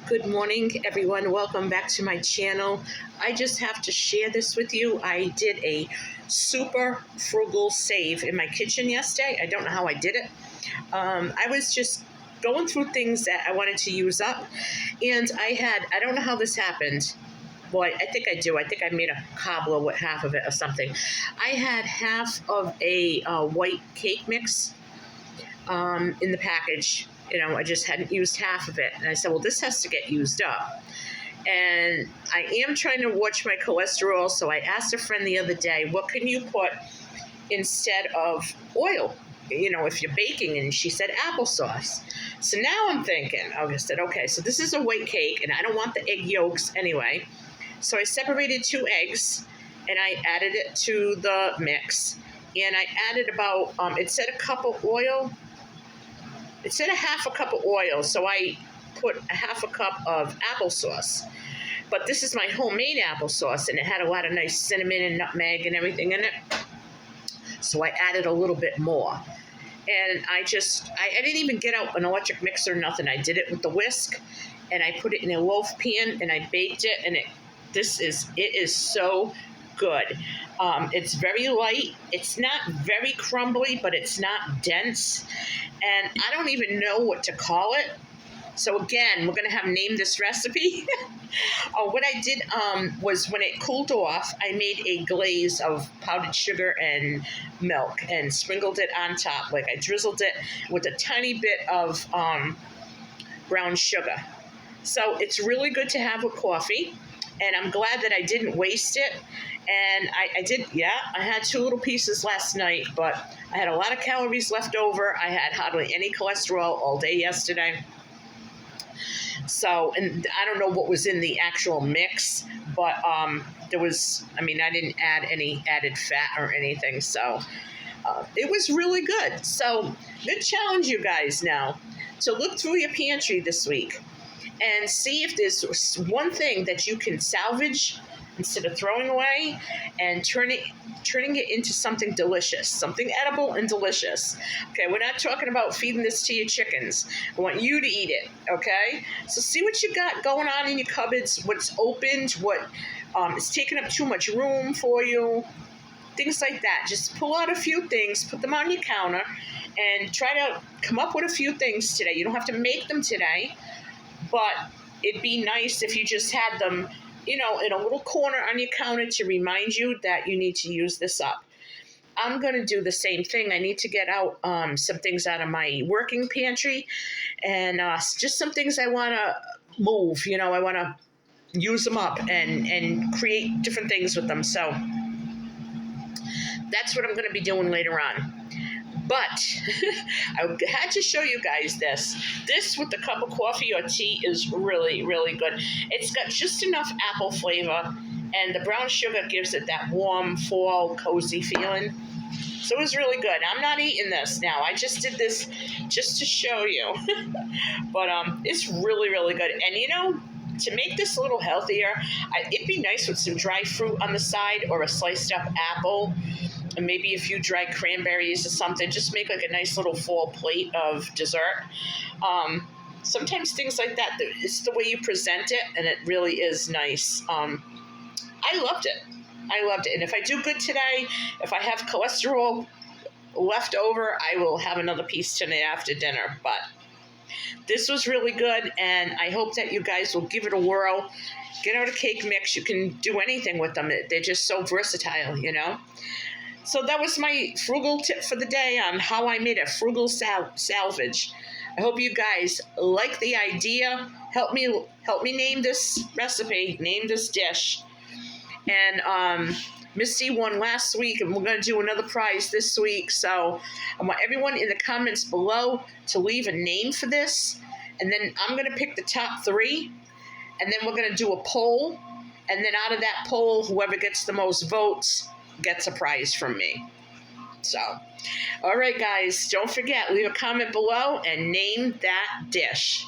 Good morning, everyone. Welcome back to my channel. I just have to share this with you. I did a super frugal save in my kitchen yesterday. I don't know how I did it. I was just going through things that I wanted to use up, and I don't know how this happened. Well, I think I do. I think I made a cobbler with half of it or something. I had half of a white cake mix in the package. I just hadn't used half of it. And I said, well, this has to get used up. And I am trying to watch my cholesterol. So I asked a friend the other day, what can you put instead of oil? If you're baking, and she said applesauce. So now I'm thinking, I said, okay, so this is a white cake, and I don't want the egg yolks anyway. So I separated 2 eggs, and I added it to the mix. And I added about, it said a cup of oil. It said a half a cup of oil, so I put a half a cup of applesauce. But this is my homemade applesauce, and it had a lot of nice cinnamon and nutmeg and everything in it. So I added a little bit more. And I didn't even get out an electric mixer or nothing. I did it with the whisk, and I put it in a loaf pan, and I baked it, and it is so good. It's very light. It's not very crumbly, but it's not dense. And I don't even know what to call it. So again, we're going to have named this recipe. What I did was when it cooled off, I made a glaze of powdered sugar and milk and sprinkled it on top. Like I drizzled it with a tiny bit of brown sugar. So it's really good to have with coffee. And I'm glad that I didn't waste it. And I had 2 little pieces last night, but I had a lot of calories left over. I had hardly any cholesterol all day yesterday. So, and I don't know what was in the actual mix, but I didn't add any added fat or anything. So it was really good. So good challenge, you guys, now to look through your pantry this week and see if there's one thing that you can salvage instead of throwing away, and turning it into something delicious, something edible and delicious. Okay, we're not talking about feeding this to your chickens. I want you to eat it, okay? So see what you got going on in your cupboards, what's opened, what is taking up too much room for you, things like that. Just pull out a few things, put them on your counter, and try to come up with a few things today. You don't have to make them today, but it'd be nice if you just had them in a little corner on your counter to remind you that you need to use this up. I'm going to do the same thing. I need to get out some things out of my working pantry, and just some things I want to move. I want to use them up and create different things with them. So that's what I'm going to be doing later on. But I had to show you guys this. This with the cup of coffee or tea is really, really good. It's got just enough apple flavor, and the brown sugar gives it that warm, fall, cozy feeling. So it was really good. I'm not eating this now. I just did this just to show you. But it's really, really good. And to make this a little healthier, it'd be nice with some dry fruit on the side or a sliced up apple, and maybe a few dried cranberries or something. Just make like a nice little fall plate of dessert. Sometimes things like that, it's the way you present it, and it really is nice. I loved it. And if I do good today, if I have cholesterol left over, I will have another piece tonight after dinner. But this was really good, and I hope that you guys will give it a whirl. Get out a cake mix. You can do anything with them. They're just so versatile, So that was my frugal tip for the day on how I made a frugal salvage. I hope you guys like the idea. Help me name this recipe, name this dish. And Misty won last week, and we're going to do another prize this week. So I want everyone in the comments below to leave a name for this. And then I'm going to pick the top 3. And then we're going to do a poll. And then out of that poll, whoever gets the most votes gets a prize from me. So, all right, guys, don't forget, leave a comment below and name that dish.